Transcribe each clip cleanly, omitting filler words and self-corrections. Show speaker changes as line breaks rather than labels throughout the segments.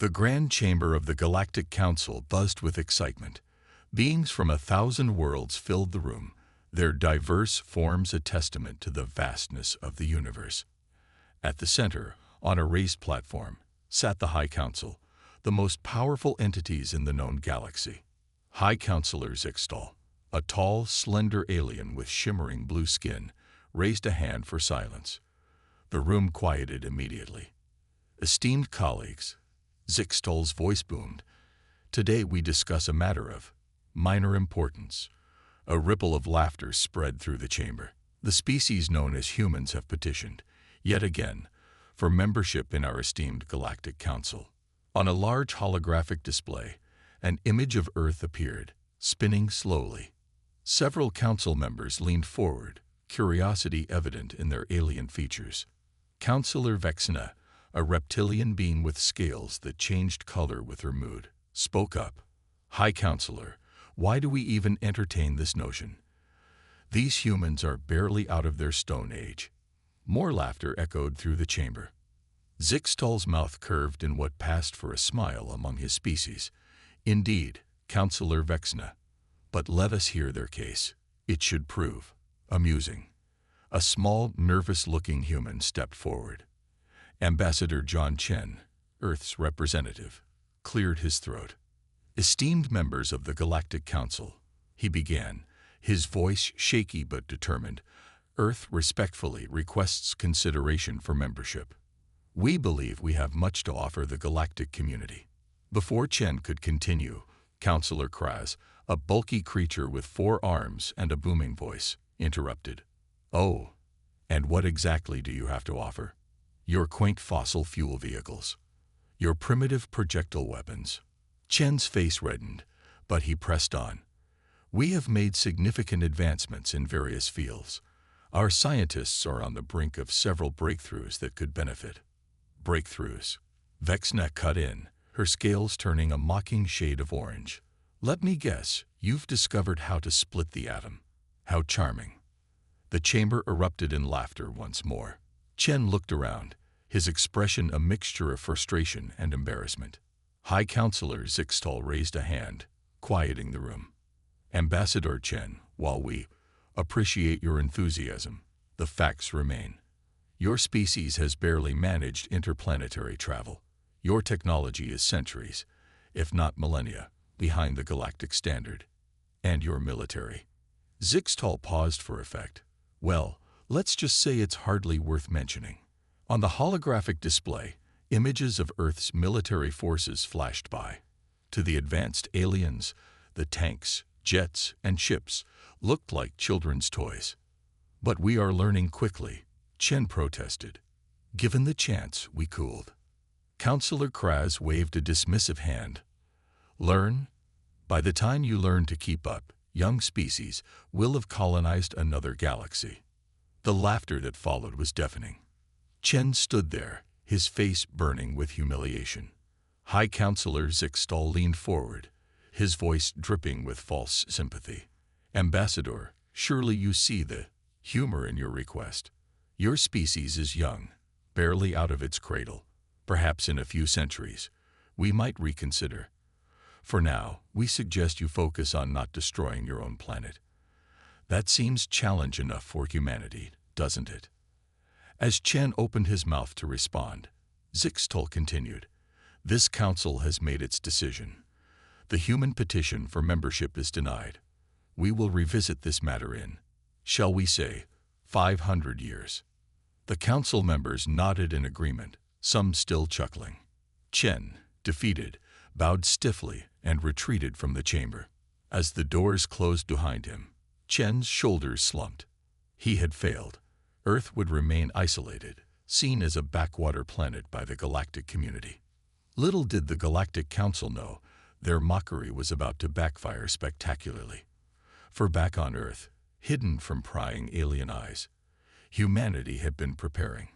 The grand chamber of the Galactic Council buzzed with excitement. Beings from 1,000 worlds filled the room, their diverse forms a testament to the vastness of the universe. At the center, on a raised platform, sat the High Council, the most powerful entities in the known galaxy. High Counselor Zixtal, a tall, slender alien with shimmering blue skin, raised a hand for silence. The room quieted immediately. Esteemed colleagues, Zixtal's voice boomed. Today we discuss a matter of minor importance. A ripple of laughter spread through the chamber. The species known as humans have petitioned, yet again, for membership in our esteemed Galactic Council. On a large holographic display, an image of Earth appeared, spinning slowly. Several council members leaned forward, curiosity evident in their alien features. Counselor Vexna, a reptilian being with scales that changed color with her mood, spoke up. High Counselor, why do we even entertain this notion? These humans are barely out of their stone age. More laughter echoed through the chamber. Zixtal's mouth curved in what passed for a smile among his species. Indeed, Counselor Vexna. But let us hear their case. It should prove amusing. A small, nervous-looking human stepped forward. Ambassador John Chen, Earth's representative, cleared his throat. Esteemed members of the Galactic Council, he began, his voice shaky but determined, Earth respectfully requests consideration for membership. We believe we have much to offer the galactic community. Before Chen could continue, Counselor Kraz, a bulky creature with 4 arms and a booming voice, interrupted. Oh, and what exactly do you have to offer? Your quaint fossil fuel vehicles. Your primitive projectile weapons. Chen's face reddened, but he pressed on. We have made significant advancements in various fields. Our scientists are on the brink of several breakthroughs that could benefit. Breakthroughs. Vexna cut in, her scales turning a mocking shade of orange. Let me guess, you've discovered how to split the atom. How charming. The chamber erupted in laughter once more. Chen looked around, his expression a mixture of frustration and embarrassment. High Counselor Zixtal raised a hand, quieting the room. Ambassador Chen, while we appreciate your enthusiasm, the facts remain. Your species has barely managed interplanetary travel. Your technology is centuries, if not millennia, behind the galactic standard. And your military. Zixtal paused for effect. Well, let's just say it's hardly worth mentioning. On the holographic display, images of Earth's military forces flashed by. To the advanced aliens, the tanks, jets, and ships looked like children's toys. But we are learning quickly, Chen protested. Given the chance, we cooled. Counselor Kraz waved a dismissive hand. Learn? By the time you learn to keep up, young species will have colonized another galaxy. The laughter that followed was deafening. Chen stood there, his face burning with humiliation. High Counselor Zixtal leaned forward, his voice dripping with false sympathy. Ambassador, surely you see the humor in your request. Your species is young, barely out of its cradle. Perhaps in a few centuries, we might reconsider. For now, we suggest you focus on not destroying your own planet. That seems challenge enough for humanity, doesn't it? As Chen opened his mouth to respond, Zixtal continued, This council has made its decision. The human petition for membership is denied. We will revisit this matter in, shall we say, 500 years. The council members nodded in agreement, some still chuckling. Chen, defeated, bowed stiffly and retreated from the chamber. As the doors closed behind him, Chen's shoulders slumped. He had failed. Earth would remain isolated, seen as a backwater planet by the galactic community. Little did the Galactic Council know, their mockery was about to backfire spectacularly. For back on Earth, hidden from prying alien eyes, humanity had been preparing.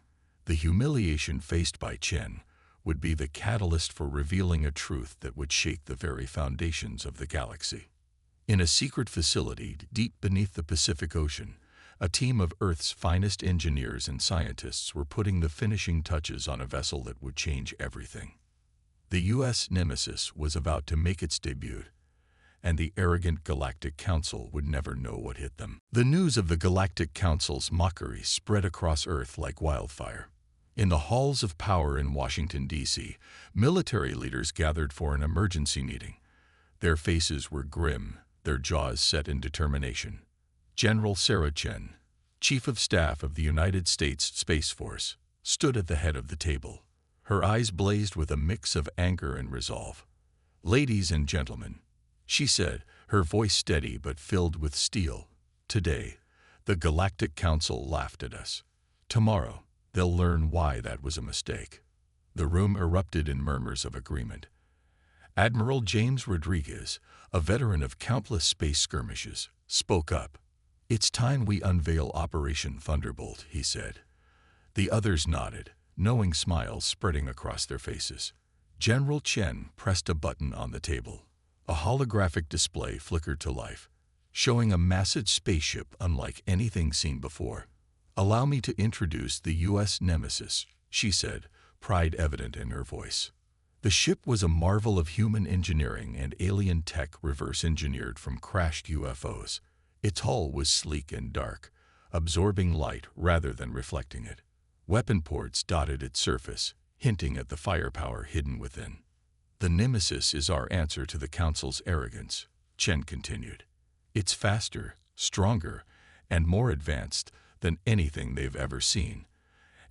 The humiliation faced by Chen would be the catalyst for revealing a truth that would shake the very foundations of the galaxy. In a secret facility deep beneath the Pacific Ocean, a team of Earth's finest engineers and scientists were putting the finishing touches on a vessel that would change everything. The U.S. Nemesis was about to make its debut, and the arrogant Galactic Council would never know what hit them. The news of the Galactic Council's mockery spread across Earth like wildfire. In the halls of power in Washington, D.C., military leaders gathered for an emergency meeting. Their faces were grim, their jaws set in determination. General Sarah Chen, Chief of Staff of the United States Space Force, stood at the head of the table. Her eyes blazed with a mix of anger and resolve. "Ladies and gentlemen," she said, her voice steady but filled with steel, "today, the Galactic Council laughed at us. Tomorrow, they'll learn why that was a mistake." The room erupted in murmurs of agreement. Admiral James Rodriguez, a veteran of countless space skirmishes, spoke up. "It's time we unveil Operation Thunderbolt," he said. The others nodded, knowing smiles spreading across their faces. General Chen pressed a button on the table. A holographic display flickered to life, showing a massive spaceship unlike anything seen before. "Allow me to introduce the U.S. Nemesis," she said, pride evident in her voice. The ship was a marvel of human engineering and alien tech reverse-engineered from crashed UFOs. Its hull was sleek and dark, absorbing light rather than reflecting it. Weapon ports dotted its surface, hinting at the firepower hidden within. "The Nemesis is our answer to the Council's arrogance," Chen continued. "It's faster, stronger, and more advanced than anything they've ever seen,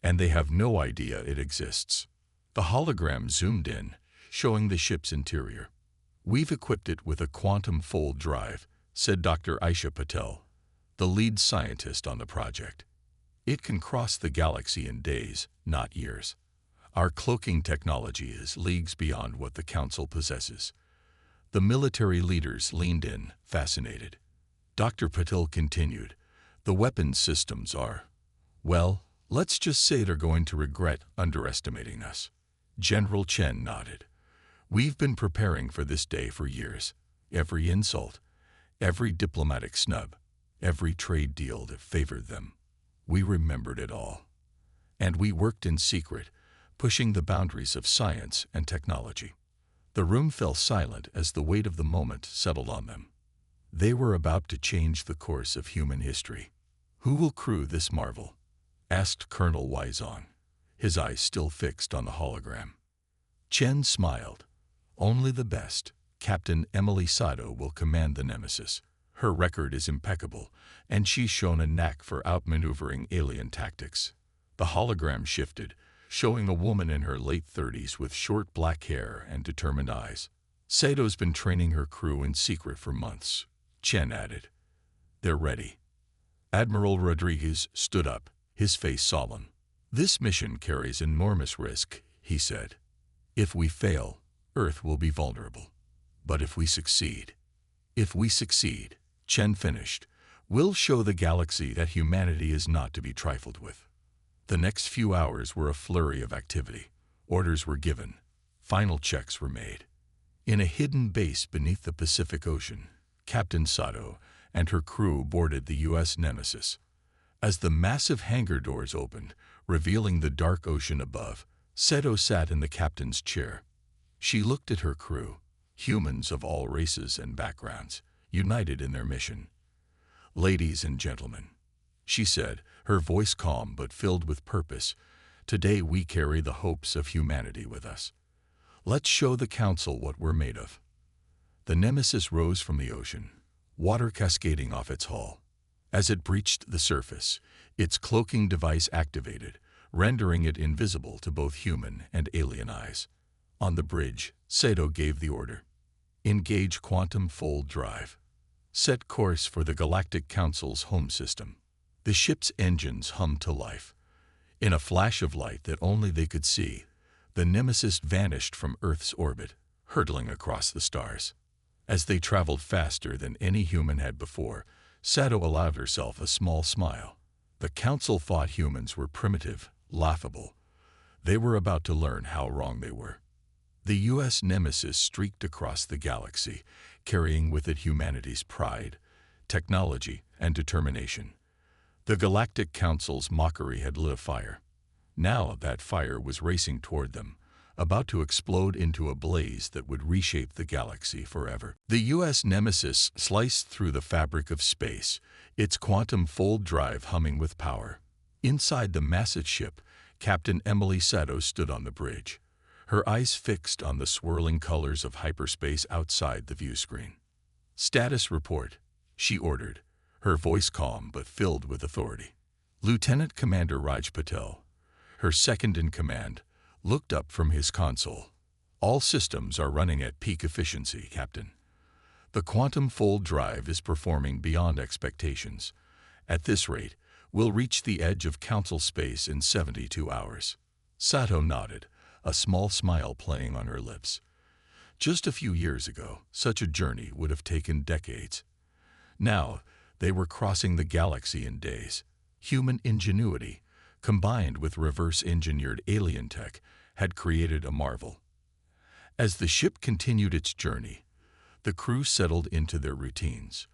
and they have no idea it exists." The hologram zoomed in, showing the ship's interior. "We've equipped it with a quantum fold drive," said Dr. Aisha Patel, the lead scientist on the project. "It can cross the galaxy in days, not years. Our cloaking technology is leagues beyond what the Council possesses." The military leaders leaned in, fascinated. Dr. Patel continued, "The weapons systems are, well, let's just say they're going to regret underestimating us." General Chen nodded. "We've been preparing for this day for years. Every insult, every diplomatic snub, every trade deal that favored them. We remembered it all. And we worked in secret, pushing the boundaries of science and technology." The room fell silent as the weight of the moment settled on them. They were about to change the course of human history. "Who will crew this marvel?" asked Colonel Wizong, his eyes still fixed on the hologram. Chen smiled. "Only the best. Captain Emily Sato will command the Nemesis. Her record is impeccable, and she's shown a knack for outmaneuvering alien tactics." The hologram shifted, showing a woman in her late 30s with short black hair and determined eyes. "Sato's been training her crew in secret for months," Chen added. "They're ready." Admiral Rodriguez stood up, his face solemn. "This mission carries enormous risk," he said. "If we fail, Earth will be vulnerable. But if we succeed, Chen finished, "we'll show the galaxy that humanity is not to be trifled with." The next few hours were a flurry of activity. Orders were given. Final checks were made. In a hidden base beneath the Pacific Ocean, Captain Sato and her crew boarded the U.S. Nemesis. As the massive hangar doors opened, revealing the dark ocean above, Sato sat in the captain's chair. She looked at her crew, humans of all races and backgrounds, united in their mission. "Ladies and gentlemen," she said, her voice calm but filled with purpose, "today we carry the hopes of humanity with us. Let's show the Council what we're made of." The Nemesis rose from the ocean, water cascading off its hull. As it breached the surface, its cloaking device activated, rendering it invisible to both human and alien eyes. On the bridge, Sato gave the order. "Engage quantum fold drive. Set course for the Galactic Council's home system." The ship's engines hummed to life. In a flash of light that only they could see, the Nemesis vanished from Earth's orbit, hurtling across the stars. As they traveled faster than any human had before, Sato allowed herself a small smile. The Council thought humans were primitive, laughable. They were about to learn how wrong they were. The U.S. Nemesis streaked across the galaxy, carrying with it humanity's pride, technology, and determination. The Galactic Council's mockery had lit a fire. Now that fire was racing toward them, about to explode into a blaze that would reshape the galaxy forever. The U.S. Nemesis sliced through the fabric of space, its quantum fold drive humming with power. Inside the massive ship, Captain Emily Sato stood on the bridge, her eyes fixed on the swirling colors of hyperspace outside the viewscreen. "Status report," she ordered, her voice calm but filled with authority. Lieutenant Commander Raj Patel, her second-in-command, looked up from his console. "All systems are running at peak efficiency, Captain. The quantum fold drive is performing beyond expectations. At this rate, we'll reach the edge of Council space in 72 hours. Sato nodded, a small smile playing on her lips. Just a few years ago, such a journey would have taken decades. Now, they were crossing the galaxy in days. Human ingenuity, combined with reverse-engineered alien tech, had created a marvel. As the ship continued its journey, the crew settled into their routines.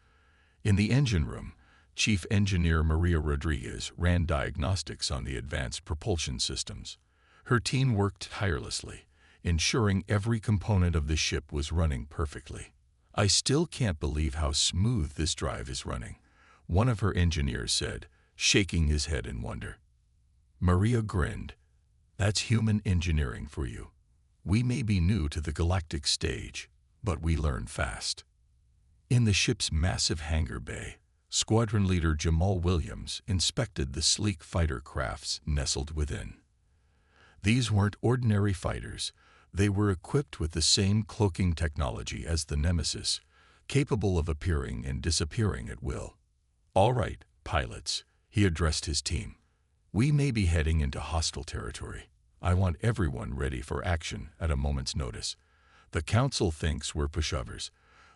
In the engine room, Chief Engineer Maria Rodriguez ran diagnostics on the advanced propulsion systems. Her team worked tirelessly, ensuring every component of the ship was running perfectly. "I still can't believe how smooth this drive is running," one of her engineers said, shaking his head in wonder. Maria grinned. "That's human engineering for you. We may be new to the galactic stage, but we learn fast." In the ship's massive hangar bay, Squadron Leader Jamal Williams inspected the sleek fighter crafts nestled within. These weren't ordinary fighters. They were equipped with the same cloaking technology as the Nemesis, capable of appearing and disappearing at will. "All right, pilots," he addressed his team. "We may be heading into hostile territory. I want everyone ready for action at a moment's notice. The Council thinks we're pushovers.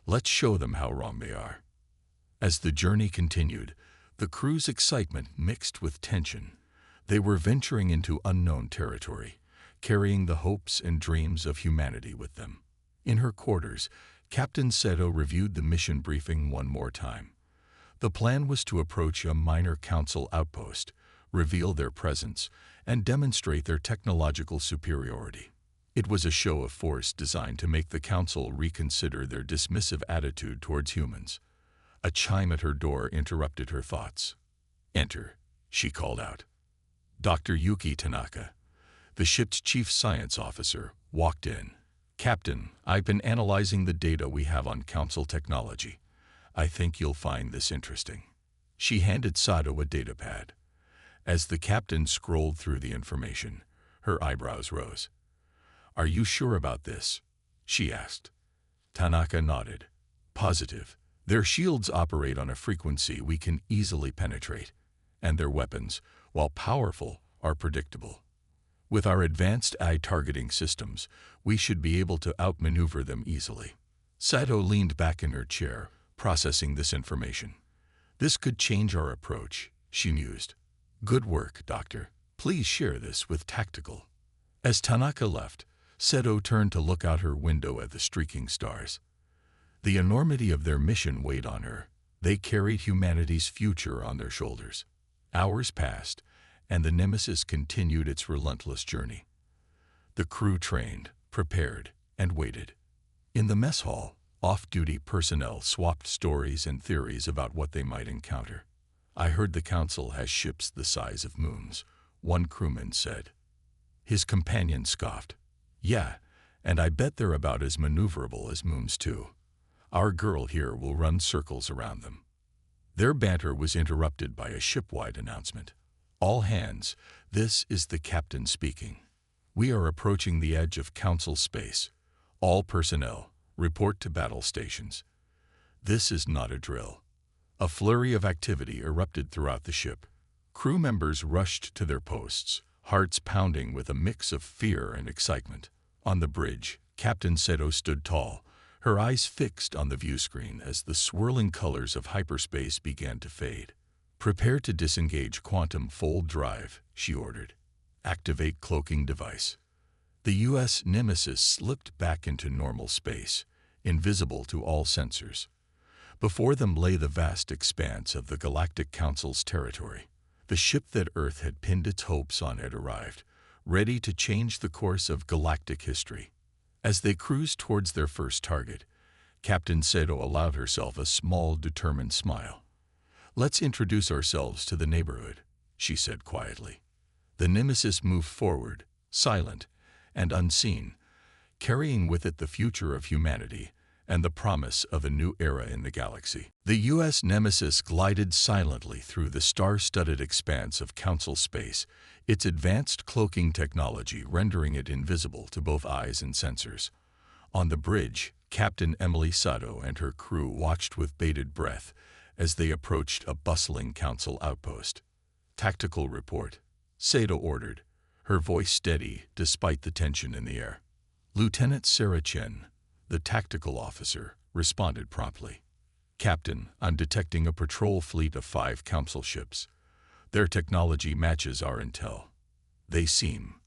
Let's show them how wrong they are." As the journey continued, the crew's excitement mixed with tension. They were venturing into unknown territory, carrying the hopes and dreams of humanity with them. In her quarters, Captain Sato reviewed the mission briefing one more time. The plan was to approach a minor Council outpost, reveal their presence, and demonstrate their technological superiority. It was a show of force designed to make the Council reconsider their dismissive attitude towards humans. A chime at her door interrupted her thoughts. "Enter," she called out. Dr. Yuki Tanaka, the ship's chief science officer, walked in. "Captain, I've been analyzing the data we have on Council technology. I think you'll find this interesting." She handed Sato a datapad. As the captain scrolled through the information, her eyebrows rose. "Are you sure about this?" she asked. Tanaka nodded. "Positive. Their shields operate on a frequency we can easily penetrate, and their weapons, while powerful, are predictable. With our advanced eye-targeting systems, we should be able to outmaneuver them easily." Sato leaned back in her chair, processing this information. "This could change our approach," she mused. "Good work, Doctor. Please share this with Tactical." As Tanaka left, Sato turned to look out her window at the streaking stars. The enormity of their mission weighed on her. They carried humanity's future on their shoulders. Hours passed, and the Nemesis continued its relentless journey. The crew trained, prepared, and waited. In the mess hall, off-duty personnel swapped stories and theories about what they might encounter. "I heard the Council has ships the size of moons," one crewman said. His companion scoffed. "Yeah, and I bet they're about as maneuverable as moons too. Our girl here will run circles around them." Their banter was interrupted by a ship-wide announcement. "All hands, this is the captain speaking. We are approaching the edge of Council space. All personnel, report to battle stations." This is not a drill. A flurry of activity erupted throughout the ship. Crew members rushed to their posts, hearts pounding with a mix of fear and excitement. On the bridge, Captain Sato stood tall, her eyes fixed on the viewscreen as the swirling colors of hyperspace began to fade. "Prepare to disengage quantum fold drive," she ordered. "Activate cloaking device." The U.S. Nemesis slipped back into normal space, invisible to all sensors. Before them lay the vast expanse of the Galactic Council's territory. The ship that Earth had pinned its hopes on had arrived, ready to change the course of galactic history. As they cruised towards their first target, Captain Sato allowed herself a small, determined smile. "Let's introduce ourselves to the neighborhood," she said quietly. The Nemesis moved forward, silent and unseen, carrying with it the future of humanity and the promise of a new era in the galaxy. The U.S. Nemesis glided silently through the star-studded expanse of Council space, its advanced cloaking technology rendering it invisible to both eyes and sensors. On the bridge, Captain Emily Sato and her crew watched with bated breath as they approached a bustling Council outpost. "Tactical report," Sato ordered, her voice steady despite the tension in the air. Lieutenant Sarah Chen, the tactical officer, responded promptly. "Captain, I'm detecting a patrol fleet of 5 Council ships. Their technology matches our intel. They seem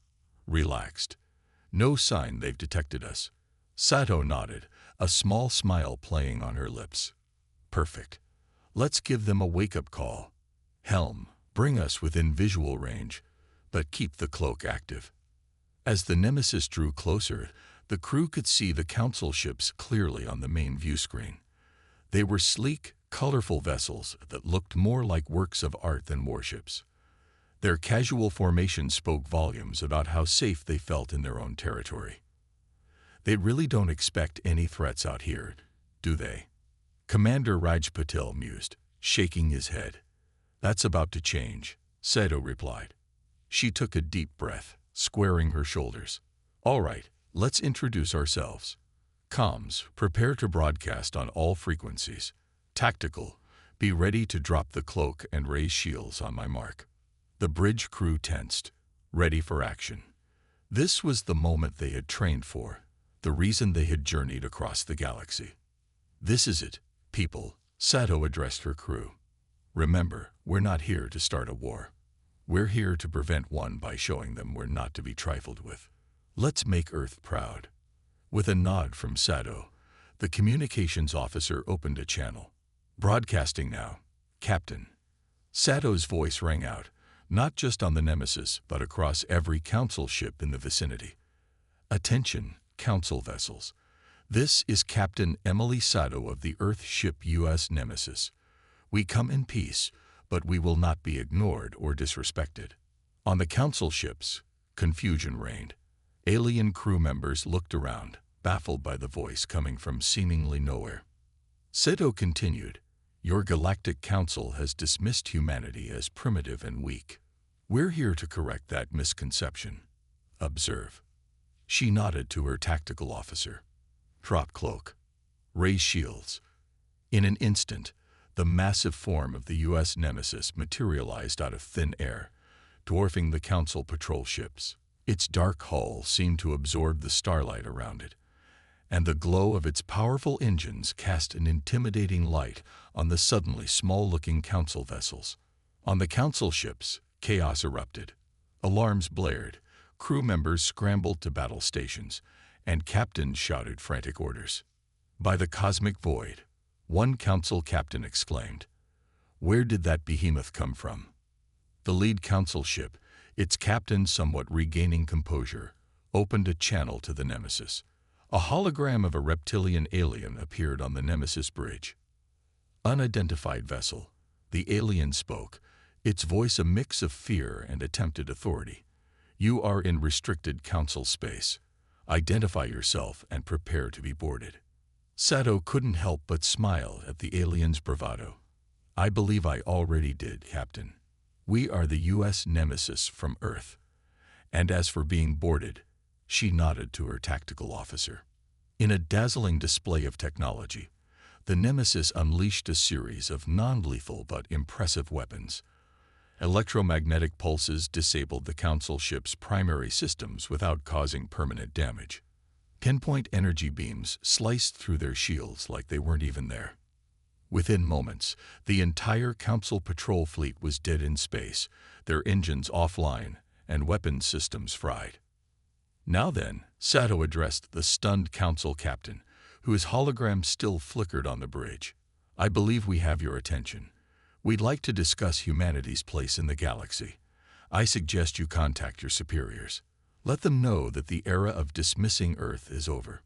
relaxed. No sign they've detected us." Sato nodded, a small smile playing on her lips. "Perfect. Let's give them a wake-up call. Helm, bring us within visual range, but keep the cloak active." As the Nemesis drew closer, the crew could see the Council ships clearly on the main view screen. They were sleek, colorful vessels that looked more like works of art than warships. Their casual formation spoke volumes about how safe they felt in their own territory. "They really don't expect any threats out here, do they?" Commander Raj Patel mused, shaking his head. "That's about to change," Sato replied. She took a deep breath, squaring her shoulders. "All right, let's introduce ourselves. Comms, prepare to broadcast on all frequencies. Tactical, be ready to drop the cloak and raise shields on my mark." The bridge crew tensed, ready for action. This was the moment they had trained for, the reason they had journeyed across the galaxy. "This is it, people," Sato addressed her crew. "Remember, we're not here to start a war. We're here to prevent one by showing them we're not to be trifled with. Let's make Earth proud." With a nod from Sato, the communications officer opened a channel. "Broadcasting now, Captain." Sato's voice rang out, not just on the Nemesis, but across every Council ship in the vicinity. "Attention, Council vessels. This is Captain Emily Sato of the Earth ship U.S. Nemesis. We come in peace, but we will not be ignored or disrespected." On the Council ships, confusion reigned. Alien crew members looked around, baffled by the voice coming from seemingly nowhere. Sato continued, "Your Galactic Council has dismissed humanity as primitive and weak. We're here to correct that misconception. Observe." She nodded to her tactical officer. "Drop cloak. Raise shields." In an instant, the massive form of the U.S. Nemesis materialized out of thin air, dwarfing the Council patrol ships. Its dark hull seemed to absorb the starlight around it, and the glow of its powerful engines cast an intimidating light on the suddenly small-looking Council vessels. On the Council ships, chaos erupted. Alarms blared, crew members scrambled to battle stations, and captains shouted frantic orders. "By the cosmic void," one Council captain exclaimed. "Where did that behemoth come from?" The lead Council ship, its captain somewhat regaining composure, opened a channel to the Nemesis. A hologram of a reptilian alien appeared on the Nemesis bridge. "Unidentified vessel," the alien spoke, its voice a mix of fear and attempted authority. "You are in restricted Council space. Identify yourself and prepare to be boarded." Sato couldn't help but smile at the alien's bravado. "I believe I already did, Captain. We are the U.S. Nemesis from Earth. And as for being boarded," she nodded to her tactical officer. In a dazzling display of technology, the Nemesis unleashed a series of non-lethal but impressive weapons. Electromagnetic pulses disabled the Council ship's primary systems without causing permanent damage. Pinpoint energy beams sliced through their shields like they weren't even there. Within moments, the entire Council patrol fleet was dead in space, their engines offline and weapons systems fried. "Now then," Sato addressed the stunned Council captain, whose hologram still flickered on the bridge. "I believe we have your attention. We'd like to discuss humanity's place in the galaxy. I suggest you contact your superiors." Let them know that the era of dismissing Earth is over.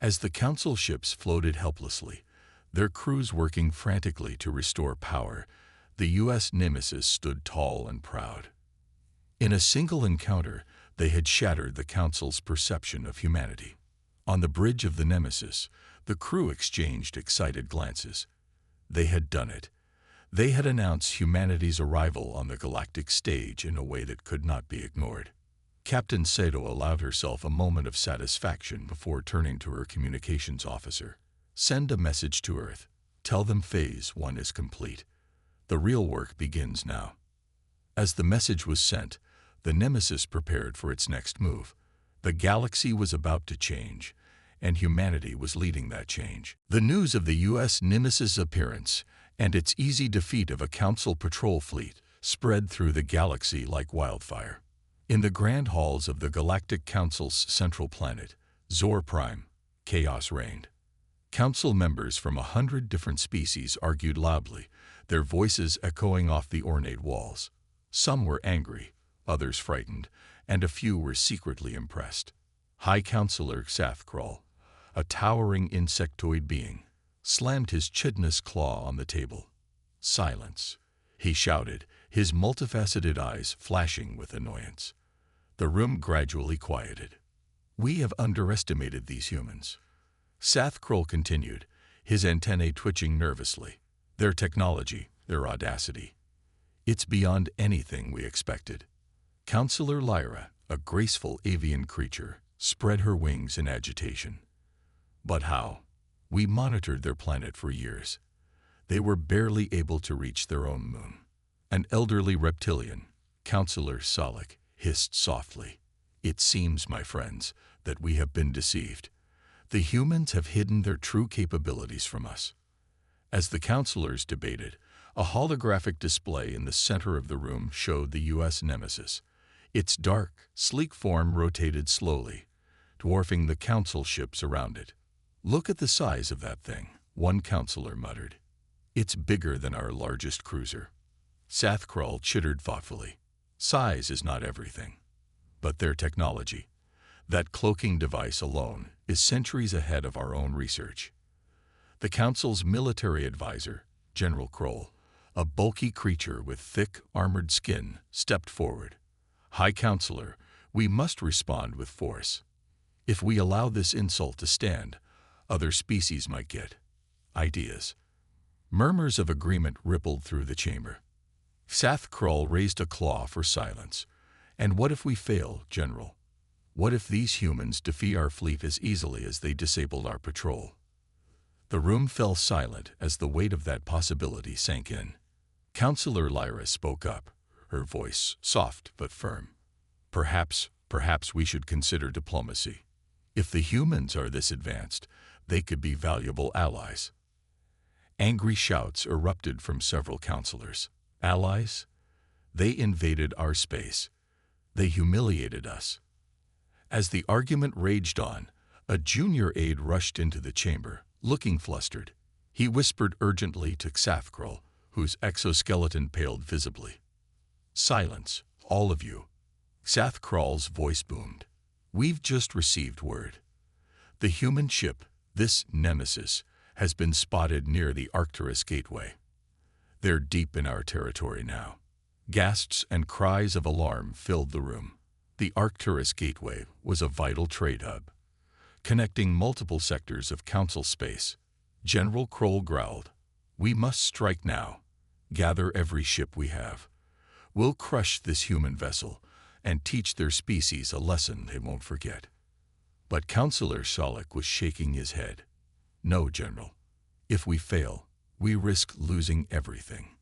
As the Council ships floated helplessly, their crews working frantically to restore power, the U.S. Nemesis stood tall and proud. In a single encounter, they had shattered the Council's perception of humanity. On the bridge of the Nemesis, the crew exchanged excited glances. They had done it. They had announced humanity's arrival on the galactic stage in a way that could not be ignored. Captain Sato allowed herself a moment of satisfaction before turning to her communications officer. Send a message to Earth. Tell them Phase 1 is complete. The real work begins now. As the message was sent, the Nemesis prepared for its next move. The galaxy was about to change, and humanity was leading that change. The news of the U.S. Nemesis' appearance and its easy defeat of a Council patrol fleet spread through the galaxy like wildfire. In the grand halls of the Galactic Council's central planet, Zor Prime, chaos reigned. Council members from 100 different species argued loudly, their voices echoing off the ornate walls. Some were angry, others frightened, and a few were secretly impressed. High Counselor Sathkral, a towering insectoid being, slammed his chitinous claw on the table. Silence, he shouted, his multifaceted eyes flashing with annoyance. The room gradually quieted. We have underestimated these humans. Sathkral continued, his antennae twitching nervously. Their technology, their audacity. It's beyond anything we expected. Counselor Lyra, a graceful avian creature, spread her wings in agitation. But how? We monitored their planet for years. They were barely able to reach their own moon. An elderly reptilian, Counselor Salik, hissed softly. It seems, my friends, that we have been deceived. The humans have hidden their true capabilities from us. As the counselors debated, a holographic display in the center of the room showed the U.S. Nemesis. Its dark, sleek form rotated slowly, dwarfing the council ships around it. Look at the size of that thing, one counselor muttered. It's bigger than our largest cruiser. Sathkral chittered thoughtfully. Size is not everything, but their technology. That cloaking device alone is centuries ahead of our own research. The Council's military advisor, General Kroll, a bulky creature with thick, armored skin, stepped forward. High Counselor, we must respond with force. If we allow this insult to stand, other species might get ideas. Murmurs of agreement rippled through the chamber. Sathkral raised a claw for silence. And what if we fail, General? What if these humans defeat our fleet as easily as they disabled our patrol? The room fell silent as the weight of that possibility sank in. Counselor Lyra spoke up, her voice soft but firm. Perhaps we should consider diplomacy. If the humans are this advanced, they could be valuable allies. Angry shouts erupted from several counselors. Allies? They invaded our space. They humiliated us. As the argument raged on, a junior aide rushed into the chamber, looking flustered. He whispered urgently to Sathkral, whose exoskeleton paled visibly. Silence, all of you. Sathkral's voice boomed. We've just received word. The human ship, this Nemesis, has been spotted near the Arcturus Gateway. They're deep in our territory now. Gasps and cries of alarm filled the room. The Arcturus Gateway was a vital trade hub, connecting multiple sectors of Council space. General Kroll growled, "We must strike now. Gather every ship we have. We'll crush this human vessel and teach their species a lesson they won't forget." But Counselor Salik was shaking his head. "No, General. If we fail, we risk losing everything.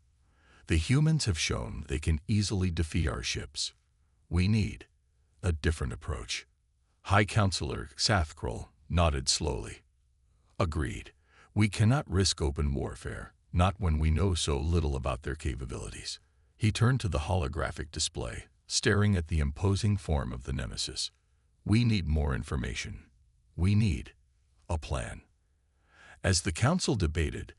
The humans have shown they can easily defeat our ships. We need a different approach." High Counselor Sathkral nodded slowly. "Agreed. We cannot risk open warfare, not when we know so little about their capabilities." He turned to the holographic display, staring at the imposing form of the Nemesis. "We need more information. We need a plan." As the council debated,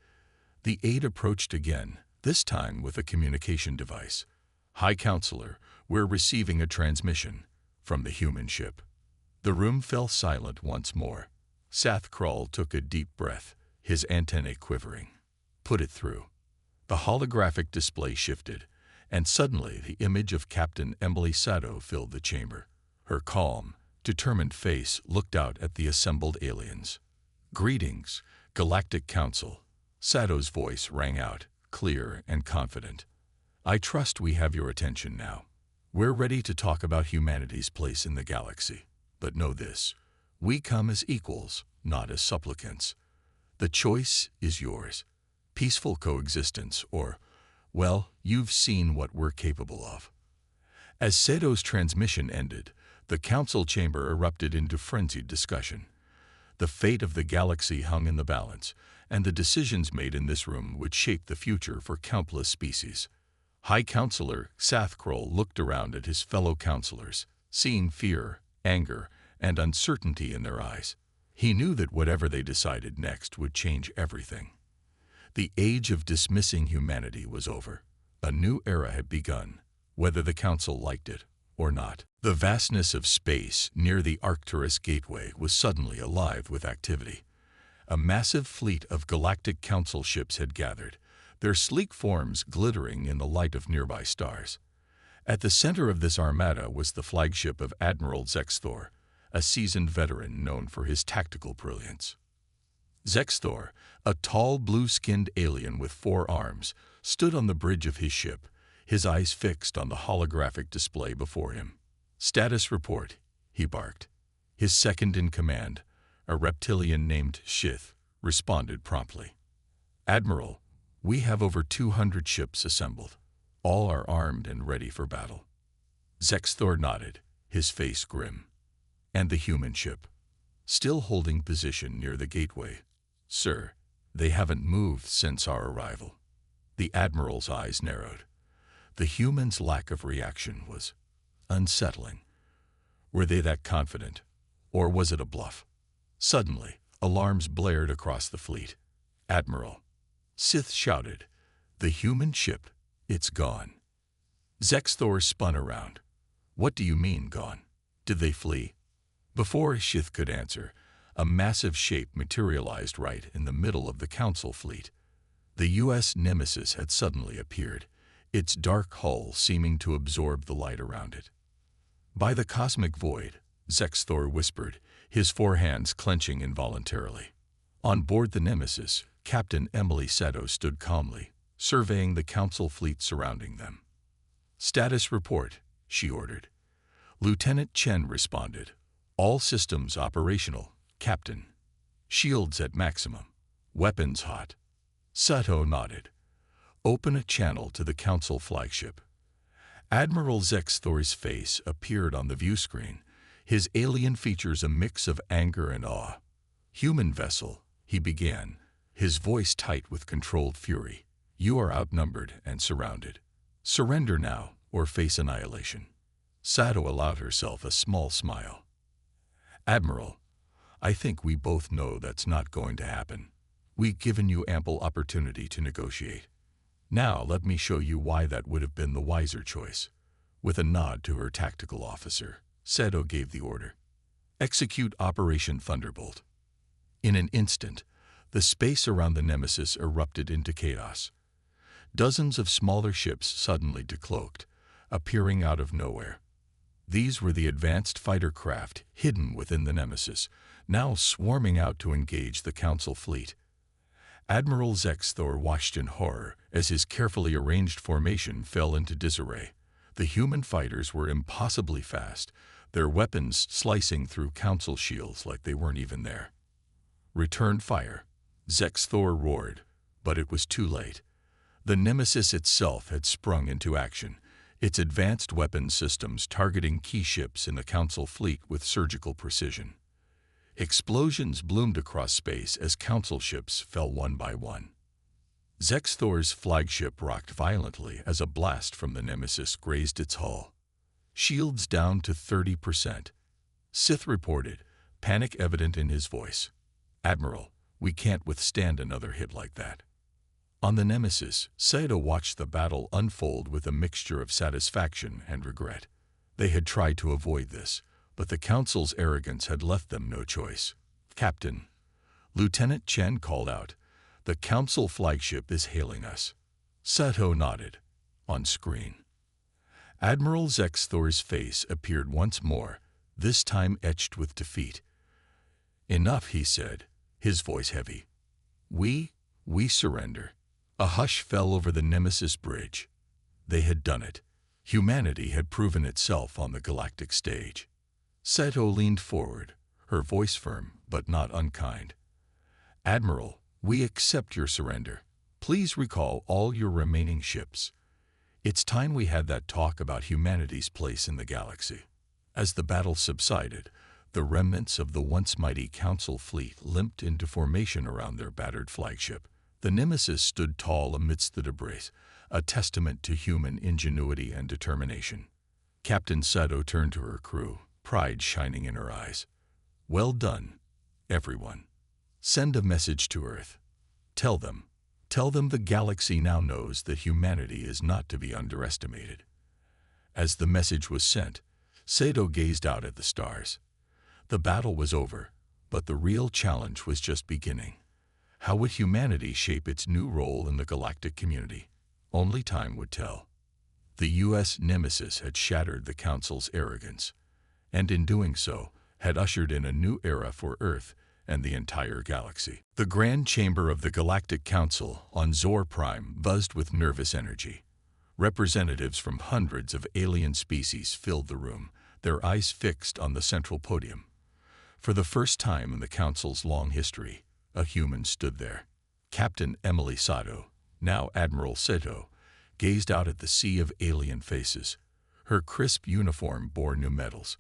the aide approached again, this time with a communication device. "High Counselor, we're receiving a transmission from the human ship. The room fell silent once more. Seth Krull took a deep breath, his antennae quivering. Put it through. The holographic display shifted, and suddenly the image of Captain Emily Sato filled the chamber. Her calm, determined face looked out at the assembled aliens. "Greetings, Galactic Council." Sato's voice rang out, clear and confident. "I trust we have your attention now. We're ready to talk about humanity's place in the galaxy. But know this, we come as equals, not as supplicants. The choice is yours. Peaceful coexistence or, well, you've seen what we're capable of." As Sato's transmission ended, the council chamber erupted into frenzied discussion. The fate of the galaxy hung in the balance, and the decisions made in this room would shape the future for countless species. High Counselor Seth Krull looked around at his fellow counselors, seeing fear, anger, and uncertainty in their eyes. He knew that whatever they decided next would change everything. The age of dismissing humanity was over. A new era had begun, whether the council liked it or not. The vastness of space near the Arcturus Gateway was suddenly alive with activity. A massive fleet of Galactic Council ships had gathered, their sleek forms glittering in the light of nearby stars. At the center of this armada was the flagship of Admiral Zexthor, a seasoned veteran known for his tactical brilliance. Zexthor, a tall blue-skinned alien with 4 arms, stood on the bridge of his ship, his eyes fixed on the holographic display before him. "Status report," he barked. His second-in-command, a reptilian named Shith, responded promptly. "Admiral, we have over 200 ships assembled. All are armed and ready for battle." Zexthor nodded, his face grim. "And the human ship?" "Still holding position near the gateway. Sir, they haven't moved since our arrival." The Admiral's eyes narrowed. The humans' lack of reaction was unsettling. Were they that confident, or was it a bluff? Suddenly, alarms blared across the fleet. "Admiral," Sith shouted, "the human ship, it's gone." Zexthor spun around. "What do you mean, gone? Did they flee?" Before Shith could answer, a massive shape materialized right in the middle of the council fleet. The U.S. Nemesis had suddenly appeared, its dark hull seeming to absorb the light around it. "By the cosmic void," Zexthor whispered, his 4 hands clenching involuntarily. On board the Nemesis, Captain Emily Sato stood calmly, surveying the council fleet surrounding them. "Status report," she ordered. Lieutenant Chen responded. "All systems operational, Captain. Shields at maximum. Weapons hot." Sato nodded. "Open a channel to the council flagship." Admiral Zexthor's face appeared on the view screen, his alien features a mix of anger and awe. "Human vessel," he began, his voice tight with controlled fury. "You are outnumbered and surrounded. Surrender now or face annihilation." Sato allowed herself a small smile. "Admiral, I think we both know that's not going to happen. We've given you ample opportunity to negotiate. Now let me show you why that would have been the wiser choice." With a nod to her tactical officer, Sato gave the order. "Execute Operation Thunderbolt." In an instant, the space around the Nemesis erupted into chaos. Dozens of smaller ships suddenly decloaked, appearing out of nowhere. These were the advanced fighter craft hidden within the Nemesis, now swarming out to engage the Council fleet. Admiral Zexthor watched in horror as his carefully arranged formation fell into disarray. The human fighters were impossibly fast, their weapons slicing through Council shields like they weren't even there. "Return fire," Zexthor roared, but it was too late. The Nemesis itself had sprung into action, its advanced weapon systems targeting key ships in the Council fleet with surgical precision. Explosions bloomed across space as Council ships fell one by one. Zexthor's flagship rocked violently as a blast from the Nemesis grazed its hull. "Shields down to 30%. Sith reported, panic evident in his voice. "Admiral, we can't withstand another hit like that." On the Nemesis, Sato watched the battle unfold with a mixture of satisfaction and regret. They had tried to avoid this, but the Council's arrogance had left them no choice. "Captain," Lieutenant Chen called out, "the Council flagship is hailing us." Seto nodded. On screen, Admiral Zexthor's face appeared once more, this time etched with defeat. "Enough," he said, his voice heavy. We surrender." A hush fell over the Nemesis bridge. They had done it. Humanity had proven itself on the galactic stage. Seto leaned forward, her voice firm but not unkind. "Admiral, we accept your surrender. Please recall all your remaining ships. It's time we had that talk about humanity's place in the galaxy." As the battle subsided, the remnants of the once mighty Council fleet limped into formation around their battered flagship. The Nemesis stood tall amidst the debris, a testament to human ingenuity and determination. Captain Seto turned to her crew, pride shining in her eyes. "Well done, everyone. Send a message to Earth. Tell them the galaxy now knows that humanity is not to be underestimated." As the message was sent, Seto gazed out at the stars. The battle was over, but the real challenge was just beginning. How would humanity shape its new role in the galactic community? Only time would tell. The U.S. Nemesis had shattered the Council's arrogance, and in doing so, had ushered in a new era for Earth and the entire galaxy. The Grand Chamber of the Galactic Council on Zor Prime buzzed with nervous energy. Representatives from hundreds of alien species filled the room, their eyes fixed on the central podium. For the first time in the Council's long history, a human stood there. Captain Emily Sato, now Admiral Seto, gazed out at the sea of alien faces. Her crisp uniform bore new medals,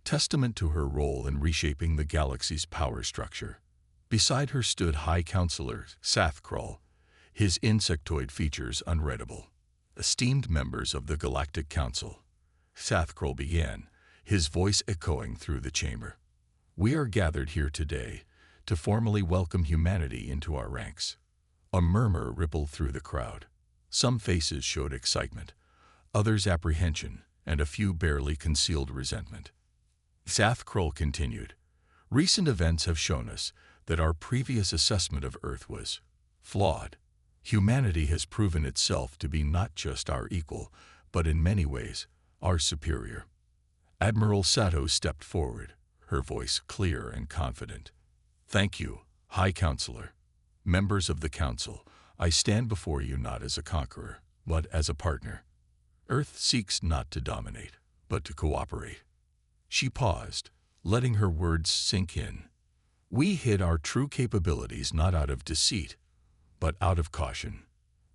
testament to her role in reshaping the galaxy's power structure. Beside her stood High Counselor Sathkrul, his insectoid features unreadable. "Esteemed members of the Galactic Council," Sathkrul began, his voice echoing through the chamber. "We are gathered here today to formally welcome humanity into our ranks." A murmur rippled through the crowd. Some faces showed excitement, others apprehension, and a few barely concealed resentment. Sathkrul continued, "Recent events have shown us that our previous assessment of Earth was flawed. Humanity has proven itself to be not just our equal, but in many ways, our superior." Admiral Sato stepped forward, her voice clear and confident. "Thank you, High Counselor. Members of the Council, I stand before you not as a conqueror, but as a partner. Earth seeks not to dominate, but to cooperate." She paused, letting her words sink in. "We hid our true capabilities not out of deceit, but out of caution.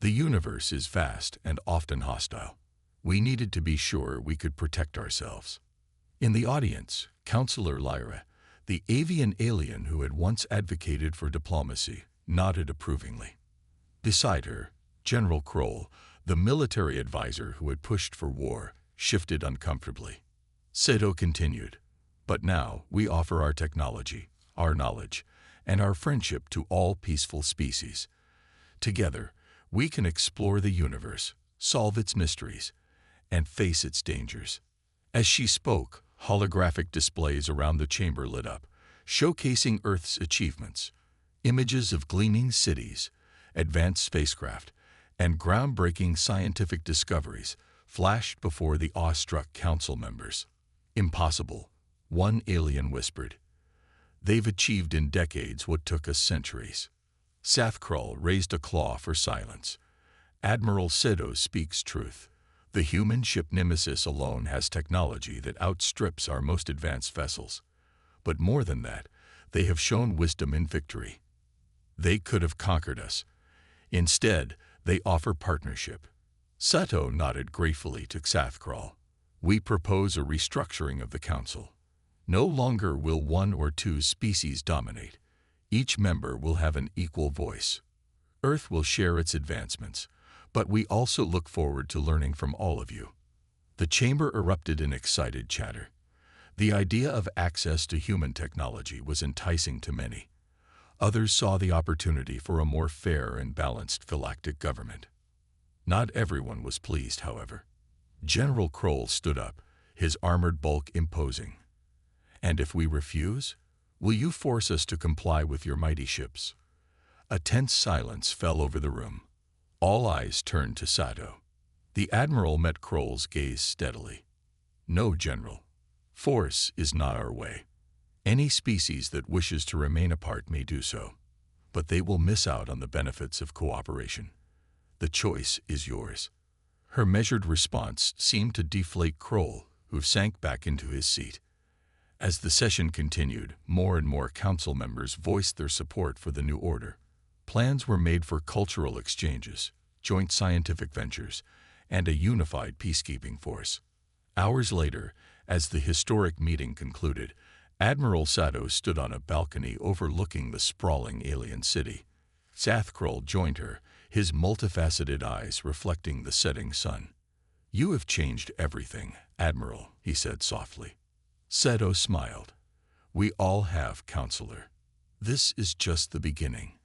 The universe is vast and often hostile. We needed to be sure we could protect ourselves." In the audience, Counselor Lyra, the avian alien who had once advocated for diplomacy, nodded approvingly. Beside her, General Kroll, the military advisor who had pushed for war, shifted uncomfortably. Seto continued, "But now we offer our technology, our knowledge, and our friendship to all peaceful species. Together, we can explore the universe, solve its mysteries, and face its dangers." As she spoke, holographic displays around the chamber lit up, showcasing Earth's achievements. Images of gleaming cities, advanced spacecraft, and groundbreaking scientific discoveries flashed before the awestruck council members. "Impossible," one alien whispered. "They've achieved in decades what took us centuries." Sathkrul raised a claw for silence. "Admiral Seto speaks truth. The human ship Nemesis alone has technology that outstrips our most advanced vessels. But more than that, they have shown wisdom in victory. They could have conquered us. Instead, they offer partnership." Seto nodded gratefully to Sathkrul. "We propose a restructuring of the Council. No longer will one or two species dominate. Each member will have an equal voice. Earth will share its advancements, but we also look forward to learning from all of you." The chamber erupted in excited chatter. The idea of access to human technology was enticing to many. Others saw the opportunity for a more fair and balanced galactic government. Not everyone was pleased, however. General Kroll stood up, his armored bulk imposing. "And if we refuse, will you force us to comply with your mighty ships?" A tense silence fell over the room. All eyes turned to Sato. The admiral met Kroll's gaze steadily. "No, General. Force is not our way. Any species that wishes to remain apart may do so, but they will miss out on the benefits of cooperation. The choice is yours." Her measured response seemed to deflate Kroll, who sank back into his seat. As the session continued, more and more council members voiced their support for the new order. Plans were made for cultural exchanges, joint scientific ventures, and a unified peacekeeping force. Hours later, as the historic meeting concluded, Admiral Sato stood on a balcony overlooking the sprawling alien city. Kroll joined her, his multifaceted eyes reflecting the setting sun. "You have changed everything, Admiral," he said softly. Sato smiled. "We all have, Counselor. This is just the beginning."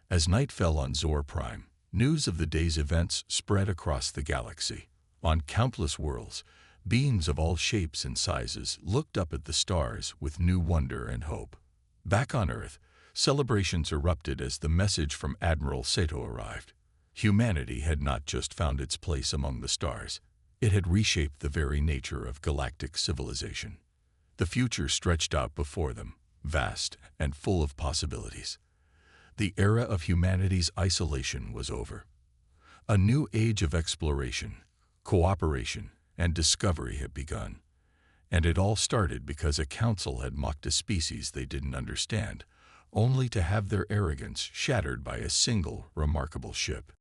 As night fell on Zor Prime, news of the day's events spread across the galaxy. On countless worlds, beings of all shapes and sizes looked up at the stars with new wonder and hope. Back on Earth, celebrations erupted as the message from Admiral Sato arrived. Humanity had not just found its place among the stars, it had reshaped the very nature of galactic civilization. The future stretched out before them, vast and full of possibilities. The era of humanity's isolation was over. A new age of exploration, cooperation, and discovery had begun. And it all started because a council had mocked a species they didn't understand, only to have their arrogance shattered by a single remarkable ship.